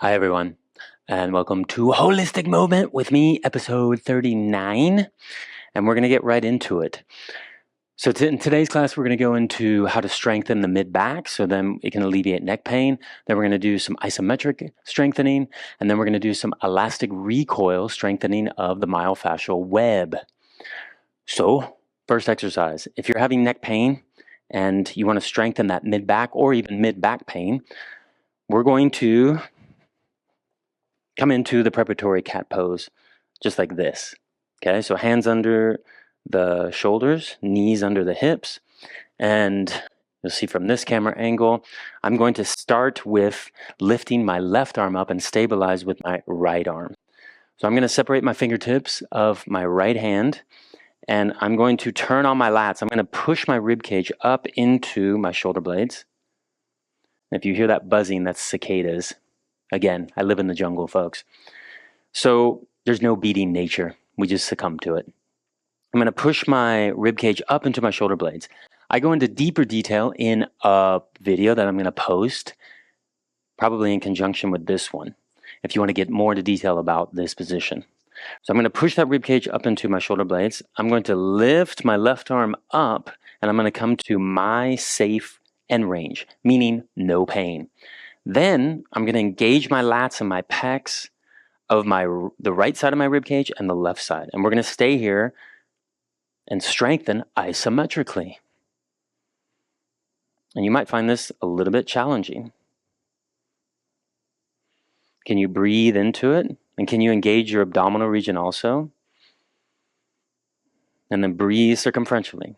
Hi, everyone, and welcome to Holistic Movement with me, episode 39, and we're going to get right into it. So in today's class, we're going to go into how to strengthen the mid-back so then it can alleviate neck pain. Then we're going to do some isometric strengthening, and then we're going to do some elastic recoil strengthening of the myofascial web. So first exercise, if you're having neck pain and you want to strengthen that mid-back or even mid-back pain, we're going to come into the preparatory cat pose, just like this. Okay, so hands under the shoulders, knees under the hips, and you'll see from this camera angle, I'm going to start with lifting my left arm up and stabilize with my right arm. So I'm going to separate my fingertips of my right hand, and I'm going to turn on my lats. I'm going to push my rib cage up into my shoulder blades. And if you hear that buzzing, that's cicadas. Again, I live in the jungle, folks. So there's no beating nature. We just succumb to it. I'm going to push my rib cage up into my shoulder blades. I go into deeper detail in a video that I'm going to post, probably in conjunction with this one, if you want to get more into detail about this position. So I'm going to push that rib cage up into my shoulder blades. I'm going to lift my left arm up, and I'm going to come to my safe end range, meaning no pain. Then I'm going to engage my lats and my pecs of the right side of my rib cage and the left side. And we're going to stay here and strengthen isometrically. And you might find this a little bit challenging. Can you breathe into it? And can you engage your abdominal region also? And then breathe circumferentially.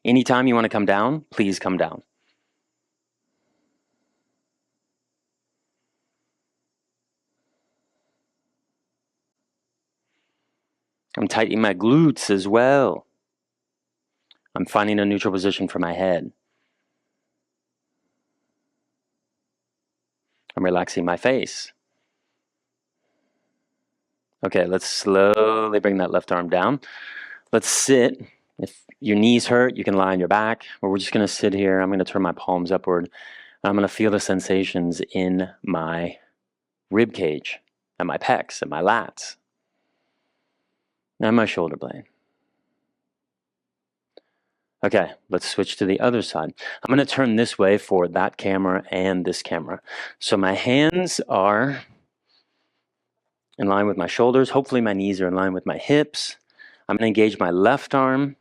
Anytime you want to come down, please come down. I'm tightening my glutes as well. I'm finding a neutral position for my head. I'm relaxing my face. Okay, let's slowly bring that left arm down. Let's sit. If your knees hurt, you can lie on your back, or we're just going to sit here. I'm going to turn my palms upward. I'm going to feel the sensations in my rib cage, and my pecs, and my lats, and my shoulder blade. Okay, let's switch to the other side. I'm going to turn this way for that camera and this camera. So my hands are in line with my shoulders. Hopefully my knees are in line with my hips. I'm going to engage my left arm.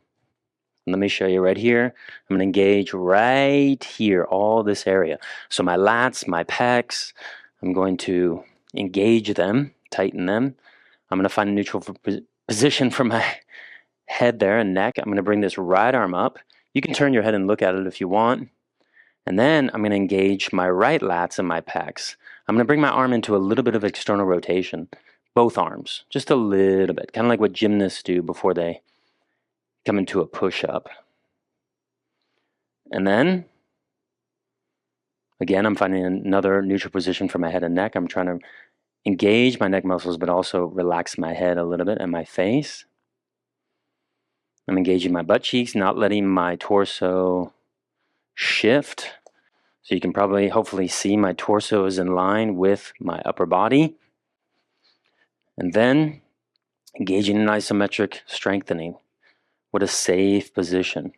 Let me show you right here. I'm going to engage right here, all this area. So my lats, my pecs, I'm going to engage them, tighten them. I'm going to find a neutral position for my head there and neck. I'm going to bring this right arm up. You can turn your head and look at it if you want. And then I'm going to engage my right lats and my pecs. I'm going to bring my arm into a little bit of external rotation, both arms, just a little bit, kind of like what gymnasts do before they come into a push-up. And then, again, I'm finding another neutral position for my head and neck. I'm trying to engage my neck muscles, but also relax my head a little bit and my face. I'm engaging my butt cheeks, not letting my torso shift. So you can probably, hopefully see my torso is in line with my upper body. And then engaging in isometric strengthening. What a safe position.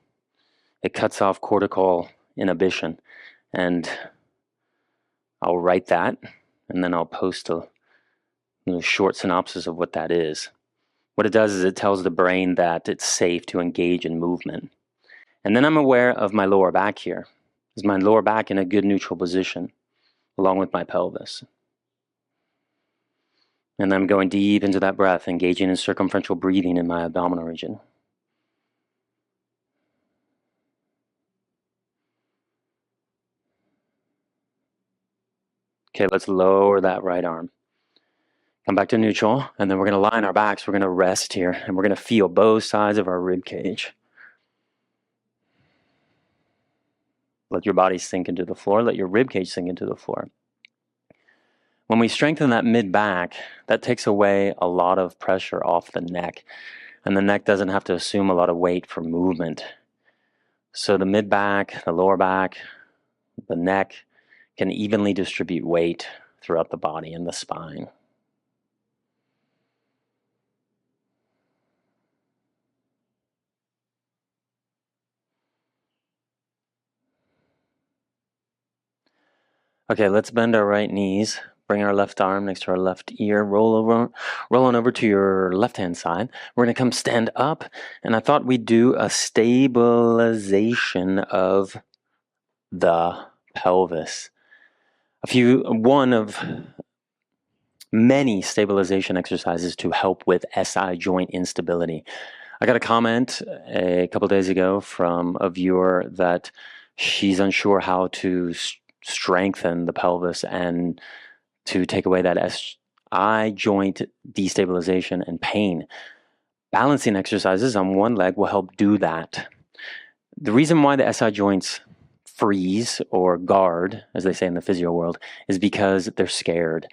It cuts off cortical inhibition. And I'll write that, and then I'll post a short synopsis of what that is. What it does is it tells the brain that it's safe to engage in movement. And then I'm aware of my lower back here. Is my lower back in a good neutral position, along with my pelvis? And then I'm going deep into that breath, engaging in circumferential breathing in my abdominal region. Okay, let's lower that right arm. Come back to neutral, and then we're going to lie on our backs. We're going to rest here, and we're going to feel both sides of our rib cage. Let your body sink into the floor. Let your rib cage sink into the floor. When we strengthen that mid-back, that takes away a lot of pressure off the neck, and the neck doesn't have to assume a lot of weight for movement. So the mid-back, the lower back, the neck can evenly distribute weight throughout the body and the spine. Okay, let's bend our right knees. Bring our left arm next to our left ear. Roll on over to your left-hand side. We're going to come stand up, and I thought we'd do a stabilization of the pelvis. One of many stabilization exercises to help with SI joint instability. I got a comment a couple days ago from a viewer that she's unsure how to strengthen the pelvis and to take away that SI joint destabilization and pain. Balancing exercises on one leg will help do that. The reason why the SI joints freeze or guard, as they say in the physio world, is because they're scared.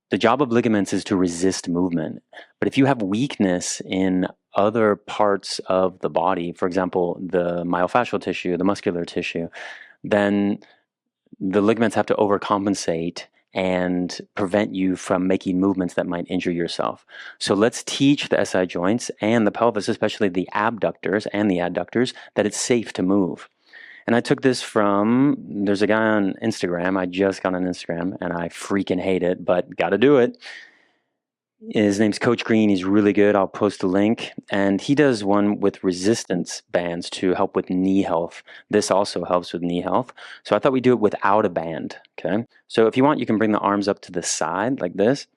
The job of ligaments is to resist movement. But if you have weakness in other parts of the body, for example, the myofascial tissue, the muscular tissue, then the ligaments have to overcompensate and prevent you from making movements that might injure yourself. So let's teach the SI joints and the pelvis, especially the abductors and the adductors, that it's safe to move. And I took this from, there's a guy on Instagram, I just got on Instagram, and I freaking hate it, but gotta do it. His name's Coach Green, he's really good, I'll post a link. And he does one with resistance bands to help with knee health. This also helps with knee health. So I thought we'd do it without a band, okay? So if you want, you can bring the arms up to the side like this.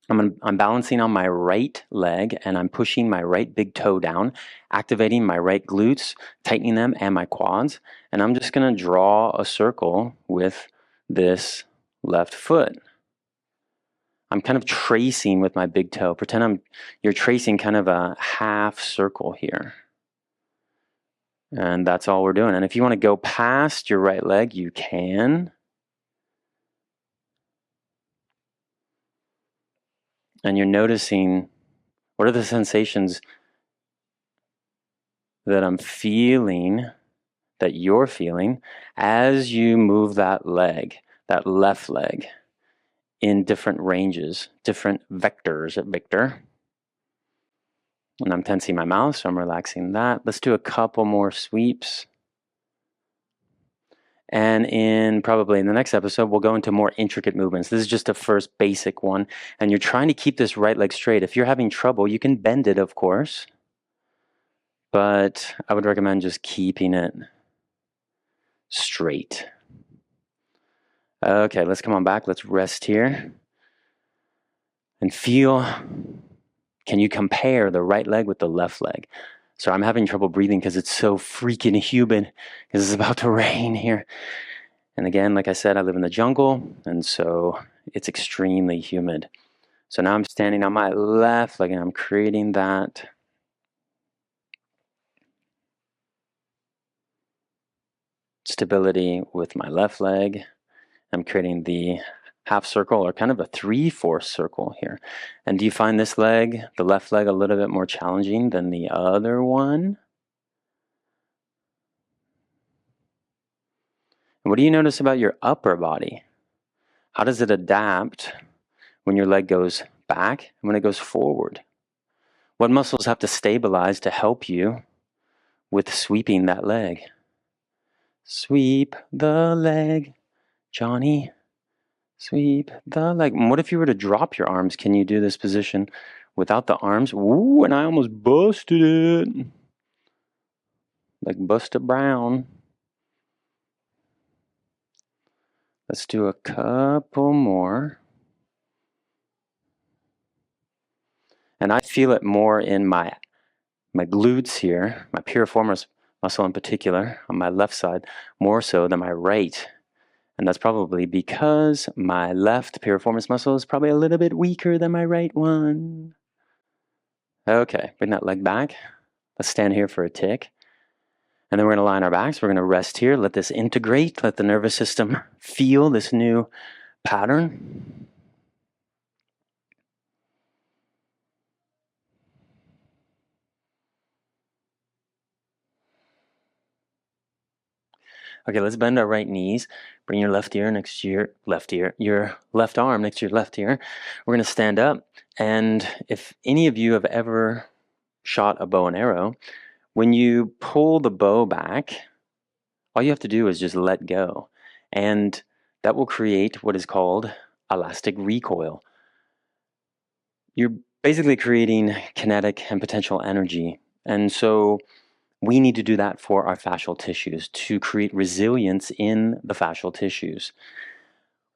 I'm balancing on my right leg, and I'm pushing my right big toe down, activating my right glutes, tightening them, and my quads. And I'm just going to draw a circle with this left foot. I'm kind of tracing with my big toe. Pretend you're tracing kind of a half circle here. And that's all we're doing. And if you want to go past your right leg, you can. And you're noticing, what are the sensations that I'm feeling, that you're feeling, as you move that leg, that left leg, in different ranges, different vectors at Victor. And I'm tensing my mouth, so I'm relaxing that. Let's do a couple more sweeps. And probably in the next episode, we'll go into more intricate movements. This is just a first basic one. And you're trying to keep this right leg straight. If you're having trouble, you can bend it, of course. But I would recommend just keeping it straight. Okay, let's come on back. Let's rest here. And feel, can you compare the right leg with the left leg? So I'm having trouble breathing because it's so freaking humid, because it's about to rain here. And again, like I said, I live in the jungle, and so it's extremely humid. So now I'm standing on my left leg, and I'm creating that stability with my left leg. I'm creating the half circle, or kind of a 3/4 circle here. And do you find this leg, the left leg, a little bit more challenging than the other one? And what do you notice about your upper body? How does it adapt when your leg goes back and when it goes forward? What muscles have to stabilize to help you with sweeping that leg? Sweep the leg, Johnny. Sweep the leg. And what if you were to drop your arms? Can you do this position without the arms? Ooh, and I almost busted it. Like Buster Brown. Let's do a couple more. And I feel it more in my glutes here, my piriformis muscle in particular, on my left side, more so than my right. And that's probably because my left piriformis muscle is probably a little bit weaker than my right one. Okay, bring that leg back. Let's stand here for a tick. And then we're going to lie on our backs. We're going to rest here. Let this integrate. Let the nervous system feel this new pattern. Okay, let's bend our right knees. Bring your left ear next to your left arm next to your left ear. We're going to stand up. And if any of you have ever shot a bow and arrow, when you pull the bow back, all you have to do is just let go. And that will create what is called elastic recoil. You're basically creating kinetic and potential energy. And so we need to do that for our fascial tissues to create resilience in the fascial tissues.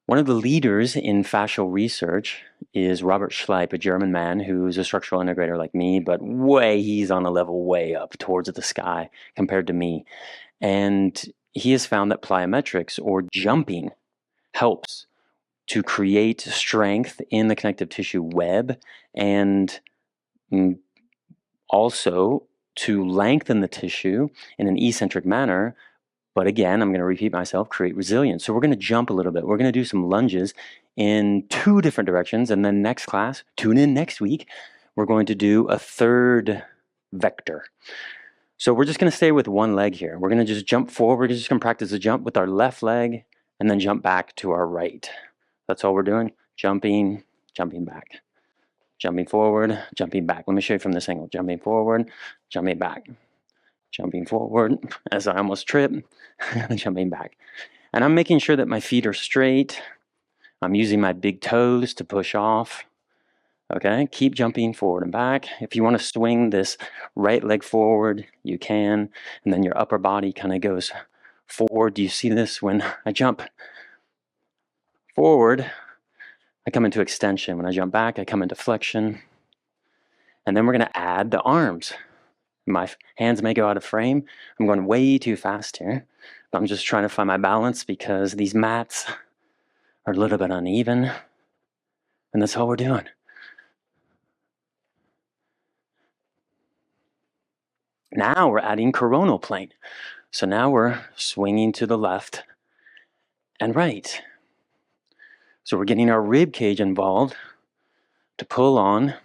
One of the leaders in fascial research is Robert Schleip, a German man who's a structural integrator like me, but he's on a level way up towards the sky compared to me. And he has found that plyometrics, or jumping, helps to create strength in the connective tissue web and also to lengthen the tissue in an eccentric manner. But again, I'm going to repeat myself, create resilience. So we're going to jump a little bit. We're going to do some lunges in 2 different directions. And then next class, tune in next week, we're going to do a third vector. So we're just going to stay with one leg here. We're going to just jump forward. We're just going to practice a jump with our left leg and then jump back to our right. That's all we're doing. Jumping, jumping back. Jumping forward, jumping back. Let me show you from this angle. Jumping forward, jumping back. Jumping forward as I almost trip, jumping back. And I'm making sure that my feet are straight. I'm using my big toes to push off. Okay, keep jumping forward and back. If you want to swing this right leg forward, you can. And then your upper body kind of goes forward. Do you see this? When I jump forward, I come into extension. When I jump back, I come into flexion. And then we're going to add the arms. My hands may go out of frame. I'm going way too fast here. I'm just trying to find my balance because these mats are a little bit uneven. And that's all we're doing. Now we're adding coronal plane. So now we're swinging to the left and right. So we're getting our rib cage involved to pull on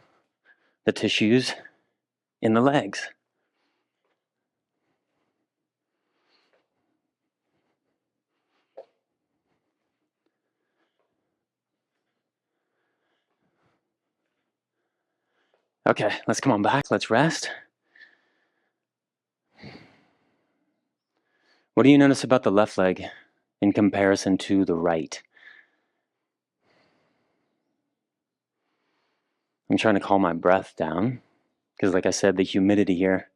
the tissues in the legs. Okay, let's come on back. Let's rest. What do you notice about the left leg in comparison to the right? I'm trying to calm my breath down because, like I said, the humidity here.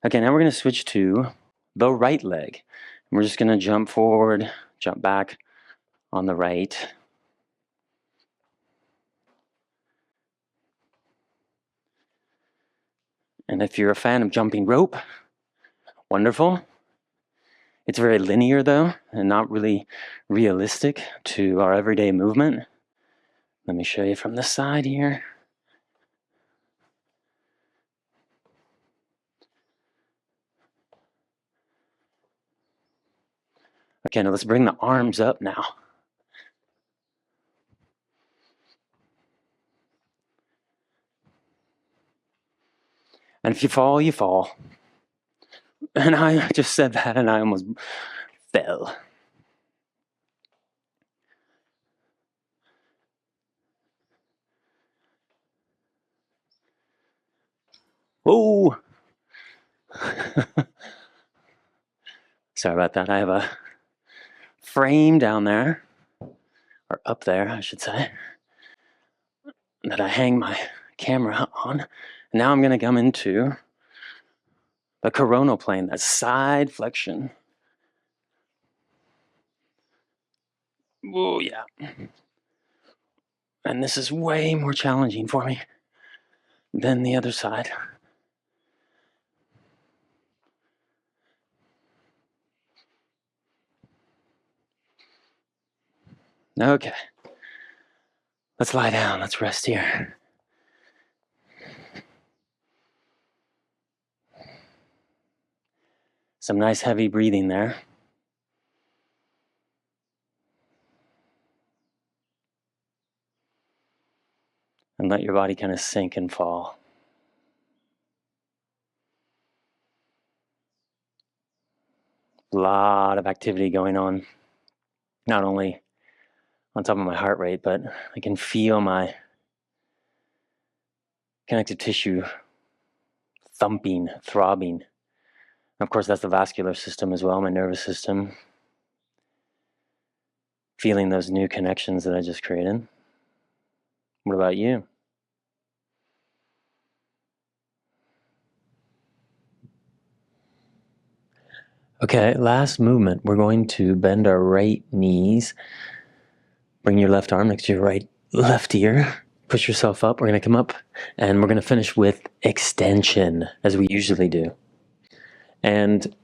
Okay, now we're going to switch to the right leg. We're just going to jump forward, jump back on the right. And if you're a fan of jumping rope, wonderful. It's very linear though, and not really realistic to our everyday movement. Let me show you from the side here. Okay, now let's bring the arms up now. And if you fall, you fall. And I just said that and I almost fell. Whoa! Sorry about that. I have a frame down there, or up there, I should say, that I hang my camera on. And now I'm going to come into the coronal plane, that side flexion. Oh, yeah. And this is way more challenging for me than the other side. Okay. Let's lie down. Let's rest here. Some nice heavy breathing there. And let your body kind of sink and fall. A lot of activity going on, not only on top of my heart rate, but I can feel my connective tissue thumping, throbbing. Of course, that's the vascular system as well, my nervous system. Feeling those new connections that I just created. What about you? Okay, last movement. We're going to bend our right knees. Bring your left arm next to your left ear. Push yourself up. We're going to come up and we're going to finish with extension as we usually do. And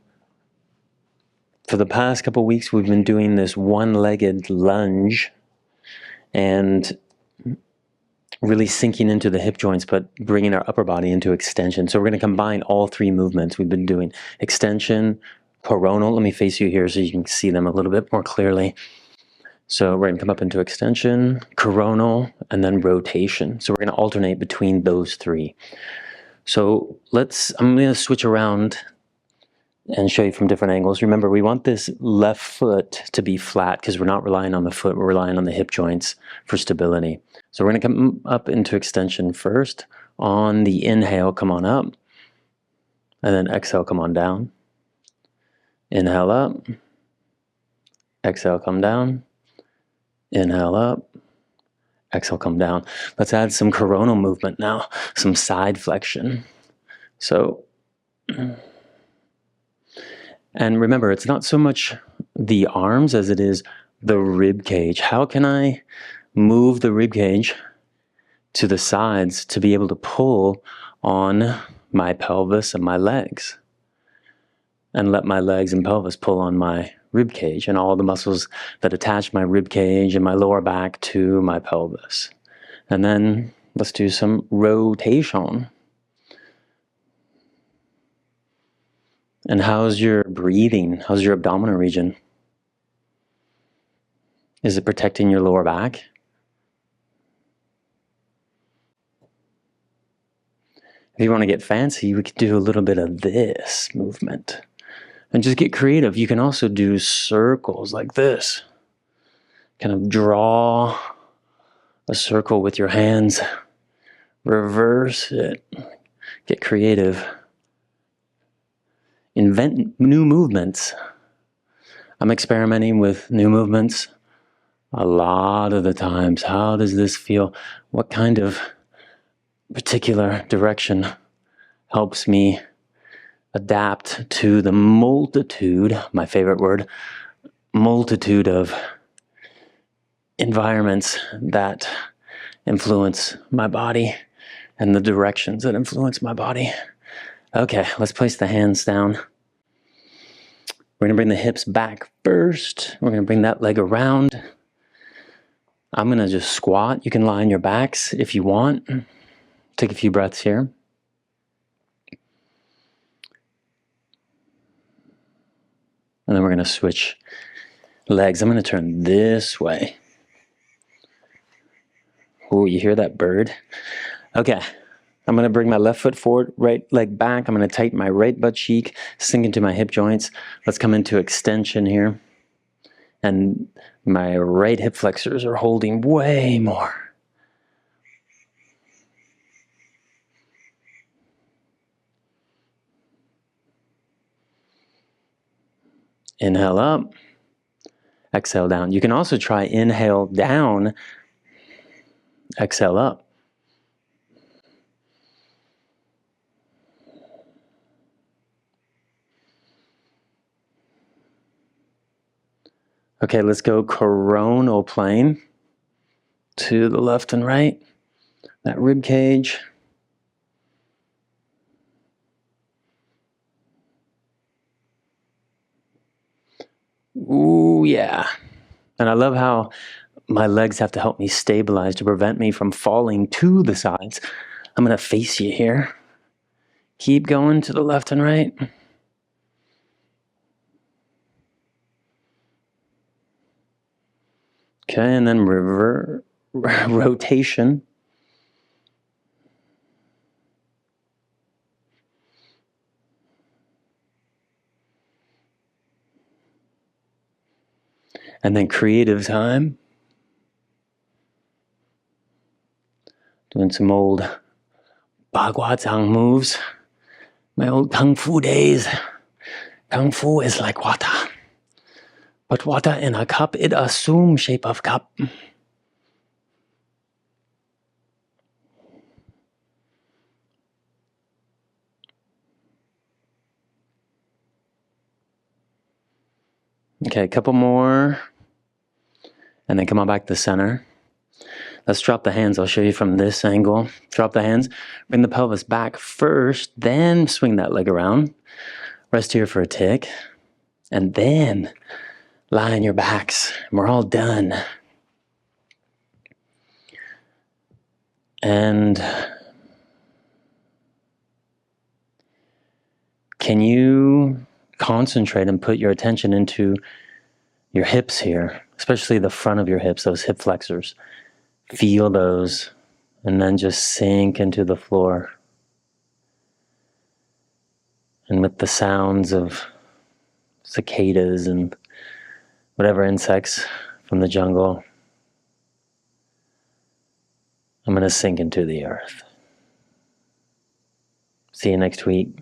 for the past couple weeks, we've been doing this one-legged lunge and really sinking into the hip joints, but bringing our upper body into extension. So we're going to combine all three movements. We've been doing extension, coronal. Let me face you here so you can see them a little bit more clearly. So we're going to come up into extension, coronal, and then rotation. So we're going to alternate between those three. So I'm going to switch around and show you from different angles. Remember, we want this left foot to be flat because we're not relying on the foot, we're relying on the hip joints for stability. So we're going to come up into extension first. On the inhale, come on up. And then exhale, come on down. Inhale up. Exhale, come down. Inhale up. Exhale, come down. Let's add some coronal movement now, some side flexion. So, and remember, it's not so much the arms as it is the rib cage. How can I move the rib cage to the sides to be able to pull on my pelvis and my legs? And let my legs and pelvis pull on my rib cage and all the muscles that attach my rib cage and my lower back to my pelvis. And then let's do some rotation. And how's your breathing? How's your abdominal region? Is it protecting your lower back? If you want to get fancy, we could do a little bit of this movement. And just get creative. You can also do circles like this. Kind of draw a circle with your hands. Reverse it. Get creative. Invent new movements. I'm experimenting with new movements a lot of the times. How does this feel? What kind of particular direction helps me adapt to the multitude, my favorite word, multitude of environments that influence my body and the directions that influence my body. Okay, let's place the hands down. We're going to bring the hips back first. We're going to bring that leg around. I'm going to just squat. You can lie on your backs if you want. Take a few breaths here. And then we're going to switch legs. I'm going to turn this way. Oh, you hear that bird? Okay. I'm going to bring my left foot forward, right leg back. I'm going to tighten my right butt cheek, sink into my hip joints. Let's come into extension here. And my right hip flexors are holding way more. Inhale up. Exhale down. You can also try inhale down, exhale up. Okay, let's go coronal plane to the left and right. That rib cage. Ooh, yeah. And I love how my legs have to help me stabilize to prevent me from falling to the sides. I'm going to face you here. Keep going to the left and right. Okay, and then rotation. And then creative time. Doing some old Bagua moves. My old Kung Fu days. Kung Fu is like water. But water in a cup, it assumes shape of cup. Okay, a couple more. And then come on back to center. Let's drop the hands. I'll show you from this angle. Drop the hands. Bring the pelvis back first, then swing that leg around. Rest here for a tick. And then lie on your backs. And we're all done. And can you concentrate and put your attention into your hips here, especially the front of your hips, those hip flexors. Feel those, and then just sink into the floor. And with the sounds of cicadas and whatever insects from the jungle, I'm going to sink into the earth. See you next week.